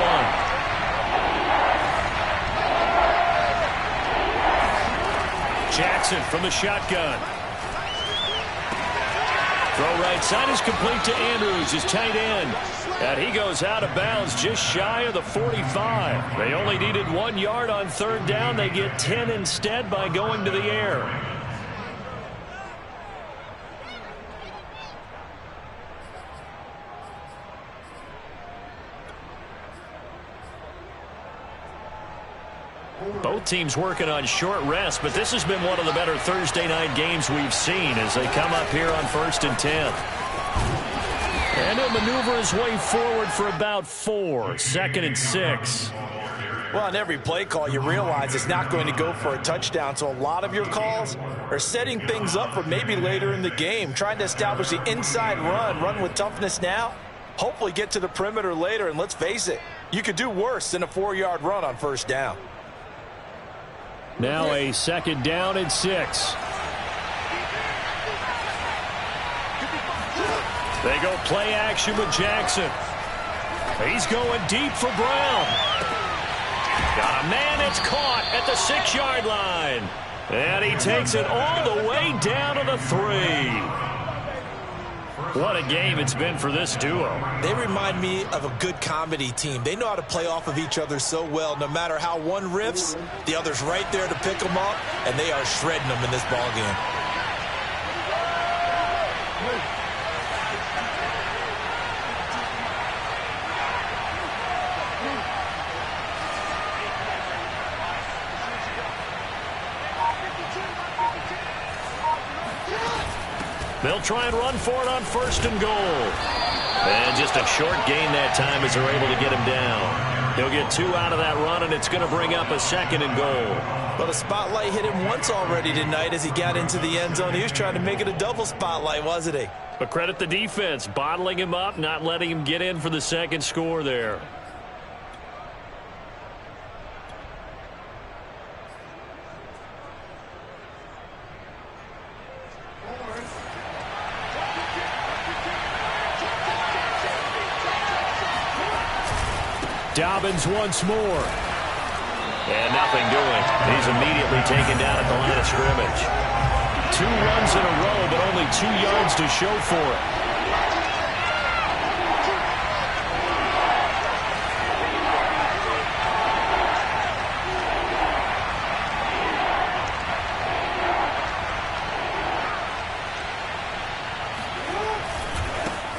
1. Jackson from the shotgun. Throw right side is complete to Andrews, his tight end. And he goes out of bounds just shy of the 45. They only needed 1 yard on 3rd down. They get 10 instead by going to the air. Both teams working on short rest, but this has been one of the better Thursday night games we've seen as they come up here on 1st and 10. And he'll maneuver his way forward for about 4. 2nd and 6. Well, on every play call, you realize it's not going to go for a touchdown, so a lot of your calls are setting things up for maybe later in the game, trying to establish the inside run with toughness now, hopefully get to the perimeter later, and let's face it, you could do worse than a 4-yard run on first down. Now a 2nd down and 6. They go play action with Jackson. He's going deep for Brown. Got a man, it's caught at the 6-yard line. And he takes it all the way down to the 3. What a game it's been for this duo. They remind me of a good comedy team. They know how to play off of each other so well. No matter how one riffs, the other's right there to pick them up, and they are shredding them in this ballgame. They'll try and run for it on 1st and goal. And just a short gain that time as they're able to get him down. He'll get 2 out of that run, and it's going to bring up a 2nd and goal. But a spotlight hit him once already tonight as he got into the end zone. He was trying to make it a double spotlight, wasn't he? But credit the defense, bottling him up, not letting him get in for the 2nd score there. Dobbins once more. And nothing doing. He's immediately taken down at the line of scrimmage. 2 runs in a row, but only 2 yards to show for it.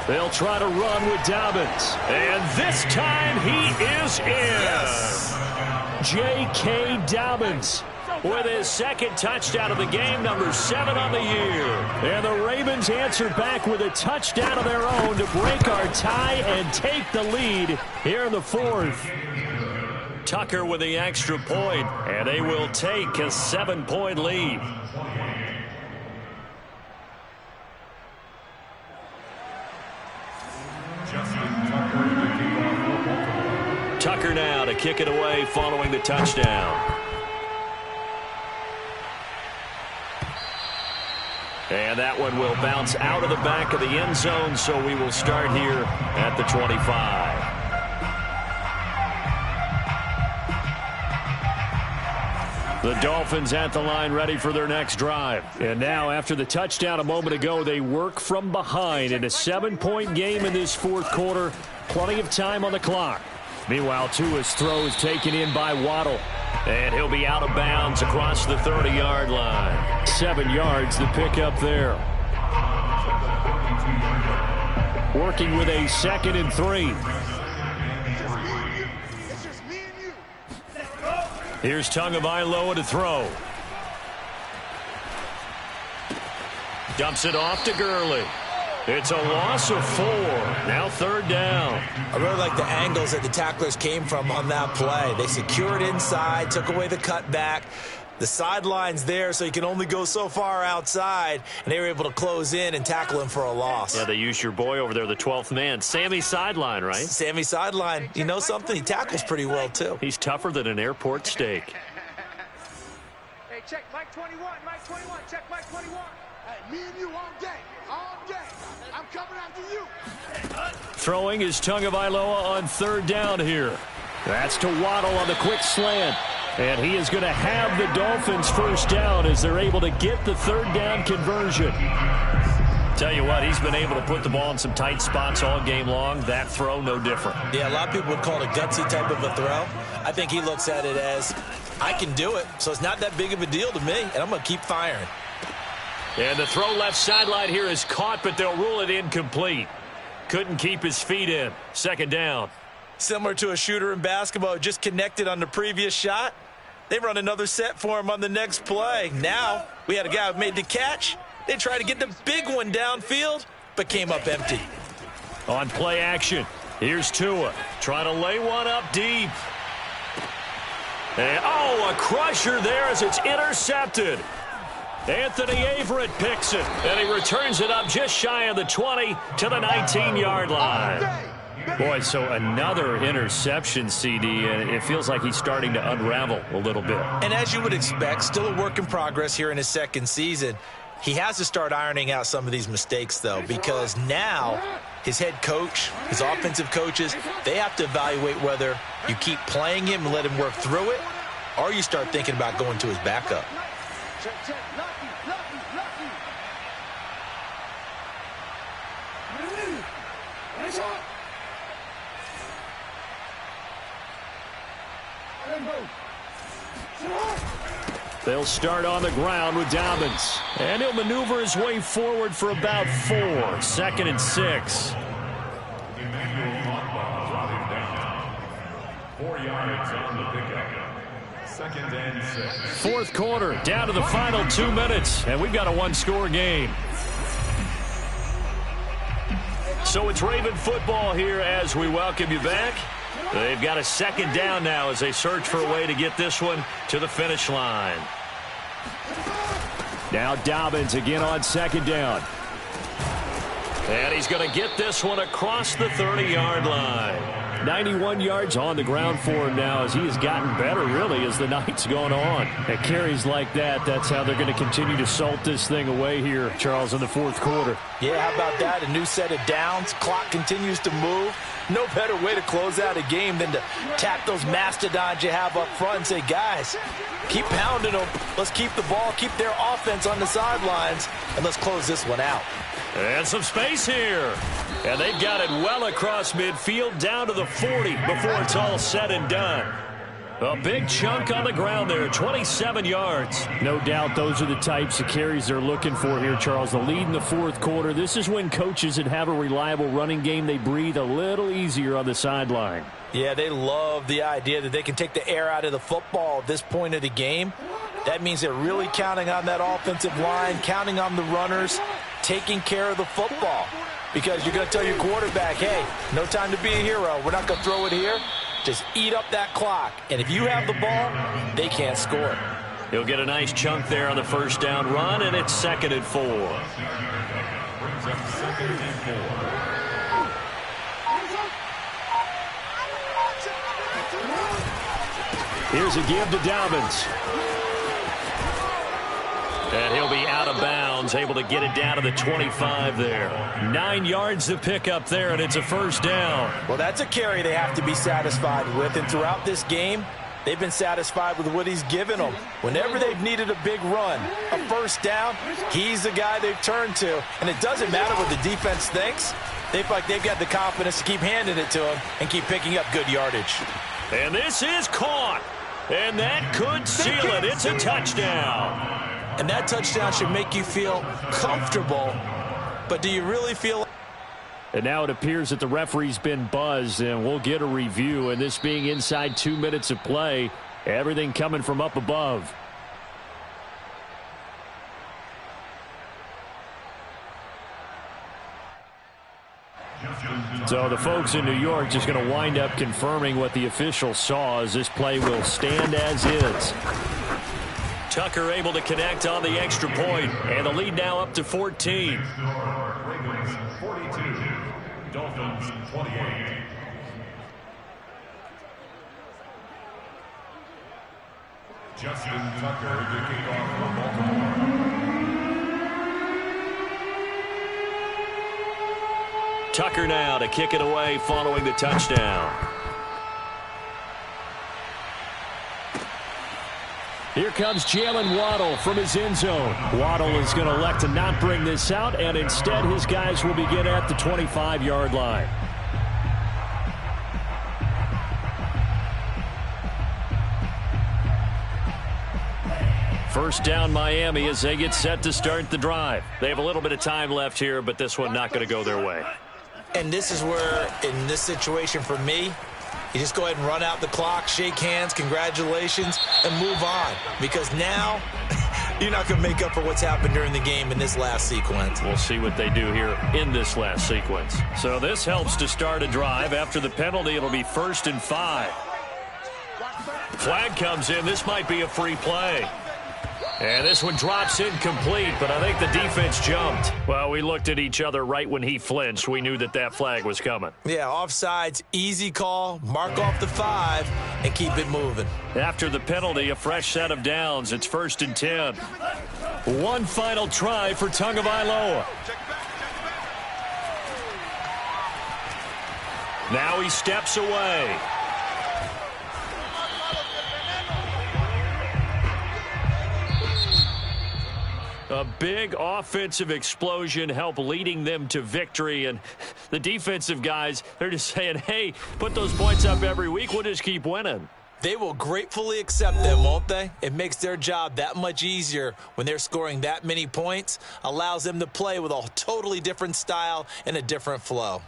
They'll try to run with Dobbins. And this time he is in. Yes. J.K. Dobbins with his 2nd touchdown of the game, number 7 on the year. And the Ravens answer back with a touchdown of their own to break our tie and take the lead here in the 4th. Tucker with the extra point, and they will take a 7-point lead. Tucker now to kick it away following the touchdown. And that one will bounce out of the back of the end zone, so we will start here at the 25. The Dolphins at the line ready for their next drive. And now after the touchdown a moment ago, they work from behind in a 7-point game in this 4th quarter. Plenty of time on the clock. Meanwhile, Tua's throw is taken in by Waddle. And he'll be out of bounds across the 30-yard line. 7 yards the pickup there. Working with a 2nd and 3. Here's Tagovailoa to throw. Dumps it off to Gurley. It's a loss of 4. Now 3rd down. I really like the angles that the tacklers came from on that play. They secured inside, took away the cutback. The sideline's there, so you can only go so far outside, and they were able to close in and tackle him for a loss. Yeah, they used your boy over there, the 12th man. Sammy Sideline, right? Sammy Sideline. You know something? He tackles pretty well, too. He's tougher than an airport steak. Hey, check Mike 21, Mike 21, check Mike 21. Hey, me and you all day, all day. I'm coming after you. Throwing is Tagovailoa on 3rd down here. That's to Waddle on the quick slant. And he is going to have the Dolphins 1st down as they're able to get the 3rd down conversion. Tell you what, he's been able to put the ball in some tight spots all game long. That throw, no different. Yeah, a lot of people would call it a gutsy type of a throw. I think he looks at it as, I can do it, so it's not that big of a deal to me, and I'm going to keep firing. And the throw left sideline here is caught, but they'll rule it incomplete. Couldn't keep his feet in. 2nd down. Similar to a shooter in basketball who just connected on the previous shot. They run another set for him on the next play. Now, we had a guy who made the catch. They tried to get the big one downfield, but came up empty. On play action, here's Tua. Trying to lay one up deep. And, oh, a crusher there as it's intercepted. Anthony Averett picks it, and he returns it up just shy of the 20 to the 19-yard line. Boy, so another interception, CD, and it feels like he's starting to unravel a little bit. And as you would expect, still a work in progress here in his second season. He has to start ironing out some of these mistakes, though, because now his head coach, his offensive coaches, they have to evaluate whether you keep playing him and let him work through it, or you start thinking about going to his backup. They'll start on the ground with Dobbins. And he'll maneuver his way forward for about 4. 2nd and 6. 4 yards on the pickup. 2nd and 6. Fourth quarter, down to the final 2 minutes, and we've got a one-score game. So it's Raven football here as we welcome you back. They've got a 2nd down now as they search for a way to get this one to the finish line. Now Dobbins again on 2nd down. And he's going to get this one across the 30-yard line. 91 yards on the ground for him now as he has gotten better, really, as the night's gone on. At carries like that, that's how they're going to continue to salt this thing away here, Charles, in the fourth quarter. Yeah, how about that? A new set of downs. Clock continues to move. No better way to close out a game than to tap those mastodons you have up front and say, guys, keep pounding them. Let's keep the ball, keep their offense on the sidelines, and let's close this one out. And some space here. And they've got it well across midfield down to the 40 before it's all said and done. A big chunk on the ground there, 27 yards. No doubt those are the types of carries they're looking for here, Charles. The lead in the fourth quarter. This is when coaches that have a reliable running game, they breathe a little easier on the sideline. Yeah, they love the idea that they can take the air out of the football at this point of the game. That means they're really counting on that offensive line, counting on the runners, taking care of the football. Because you're going to tell your quarterback, hey, no time to be a hero. We're not going to throw it here. Just eat up that clock. And if you have the ball, they can't score. He'll get a nice chunk there on the first down run, and it's 2nd and 4. Brings up 2nd and 4. Here's a give to Dobbins. And he'll be out of bounds, able to get it down to the 25 there. 9 yards to pick up there, and it's a first down. Well, that's a carry they have to be satisfied with. And throughout this game, they've been satisfied with what he's given them. Whenever they've needed a big run, a first down, he's the guy they've turned to. And it doesn't matter what the defense thinks. They feel like they've got the confidence to keep handing it to him and keep picking up good yardage. And this is caught. And that could seal it. It's a touchdown. And that touchdown should make you feel comfortable. But do you really feel... And now it appears that the referee's been buzzed, and we'll get a review. And this being inside 2 minutes of play, everything coming from up above. So the folks in New York just going to wind up confirming what the official saw, as this play will stand as is. Tucker able to connect on the extra point, and the lead now up to 14. Ravens 42, Dolphins 28. Justin Tucker to kick off for Baltimore. Tucker now to kick it away following the touchdown. Here comes Jalen Waddle from his end zone. Waddle is going to elect to not bring this out, and instead his guys will begin at the 25-yard line. First down Miami as they get set to start the drive. They have a little bit of time left here, but this one not going to go their way. And this is where, in this situation for me, you just go ahead and run out the clock, shake hands, congratulations, and move on. Because now, you're not going to make up for what's happened during the game in this last sequence. We'll see what they do here in this last sequence. So this helps to start a drive. After the penalty, it'll be 1st and 5. Flag comes in. This might be a free play. And this one drops incomplete, but I think the defense jumped. Well, we looked at each other right when he flinched. We knew that that flag was coming. Yeah, offsides, easy call, mark off the 5, and keep it moving. After the penalty, a fresh set of downs. It's 1st and 10. One final try for Tagovailoa. Now he steps away. A big offensive explosion helped leading them to victory. And the defensive guys, they're just saying, hey, put those points up every week. We'll just keep winning. They will gratefully accept them, won't they? It makes their job that much easier when they're scoring that many points. Allows them to play with a totally different style and a different flow.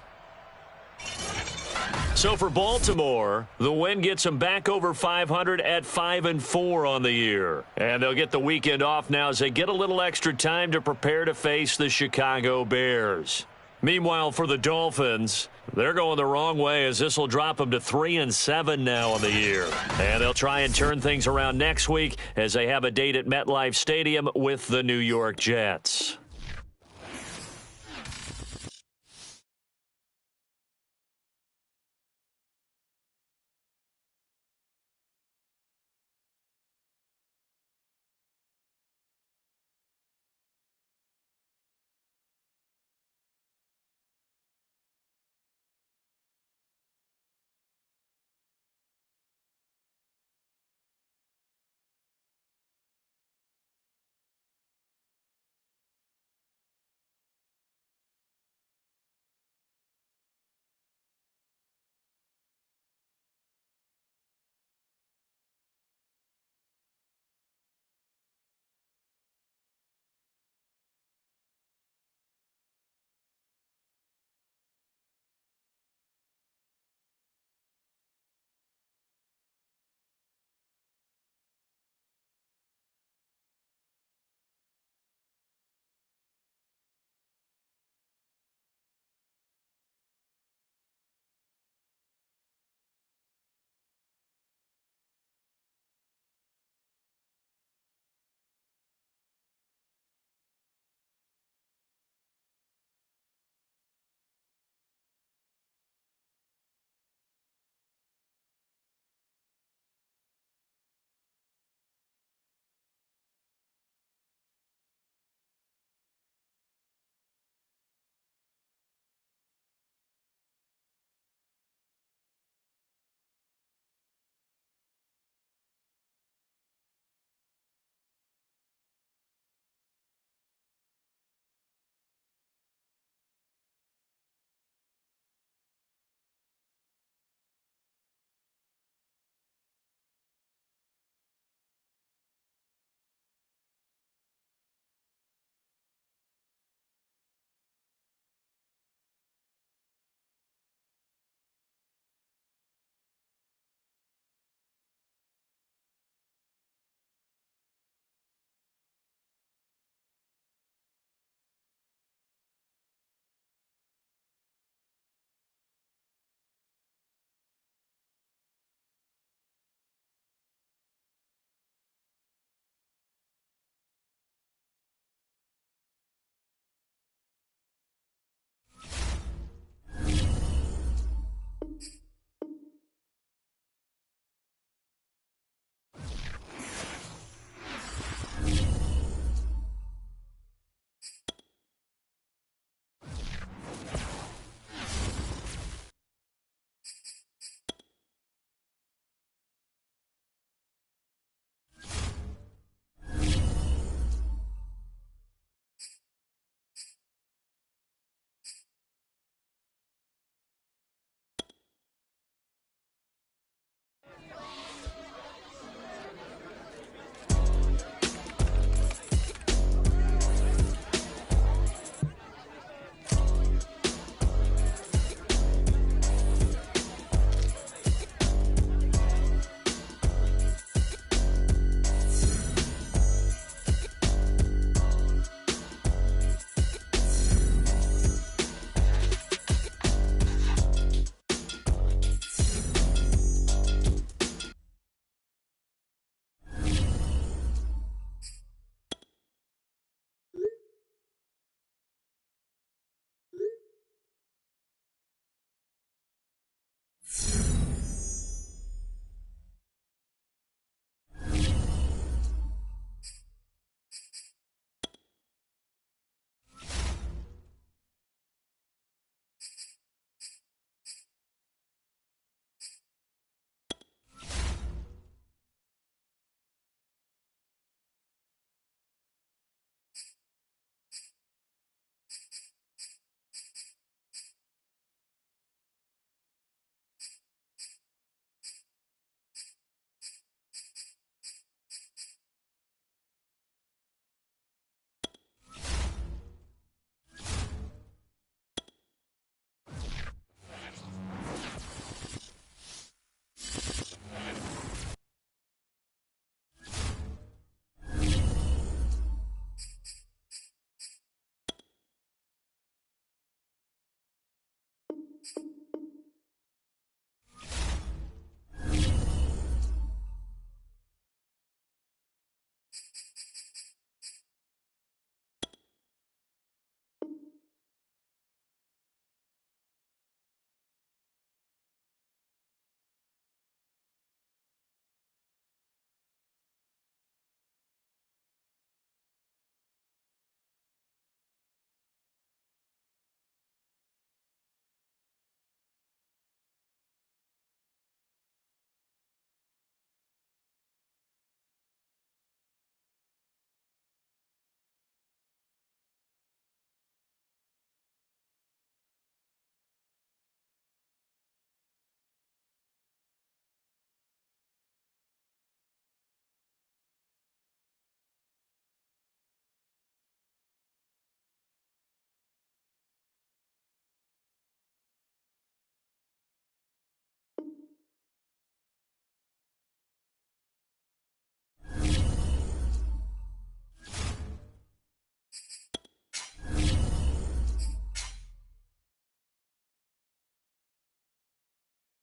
So for Baltimore, the win gets them back over 500 at 5-4 on the year. And they'll get the weekend off now as they get a little extra time to prepare to face the Chicago Bears. Meanwhile, for the Dolphins, they're going the wrong way as this will drop them to 3-7 now on the year. And they'll try and turn things around next week as they have a date at MetLife Stadium with the New York Jets.